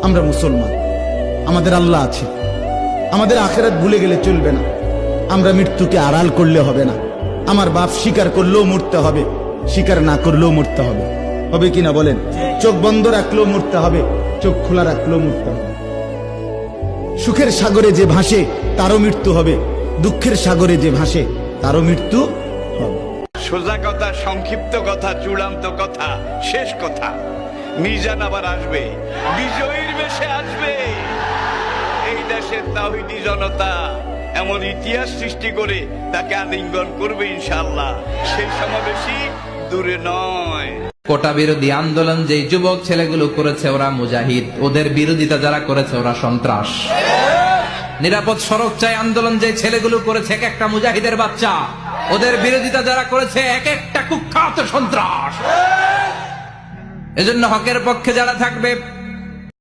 আমরা মুসলমান, আমাদের আল্লাহ আছে, আমাদের আখিরাত ভুলে গেলে চলবে না। আমরা মৃত্যুকে আড়াল করলে হবে না। আমার বাপ স্বীকার করলেও মরতে হবে, স্বীকার না করলেও মরতে হবে। হবে কিনা বলেন? চোখ বন্ধ রাখলেও মরতে হবে, চোখ খোলা রাখলেও মরতে হবে। সুখের সাগরে যে ভাসে তারও মৃত্যু হবে, দুঃখের সাগরে যে ভাসে তারও মৃত্যু হবে। সোজা কথা, সংক্ষিপ্ত কথা, চূড়ান্ত কথা, শেষ কথা। মিজান আবার আসবে, বিজয়ীর বেশে আসবে। এই দেশের তাওহীদি জনতা এমন ইতিহাস সৃষ্টি করে তাকে আলিঙ্গন করবে ইনশাআল্লাহ। সেই সমাবেশই দূরে নয়। কোটা বিরোধী আন্দোলন যে যুবক ছেলেগুলো করেছে ওরা মুজাহিদ, ওদের বিরোধিতা যারা করেছে ওরা সন্ত্রাস। নিরাপদ সড়ক চাই আন্দোলন যে ছেলেগুলো করেছে এক একটা মুজাহিদের বাচ্চা, ওদের বিরোধিতা যারা করেছে এক একটা কুখ্যাত সন্ত্রাস। এজন্য হকের পক্ষে যারা থাকবে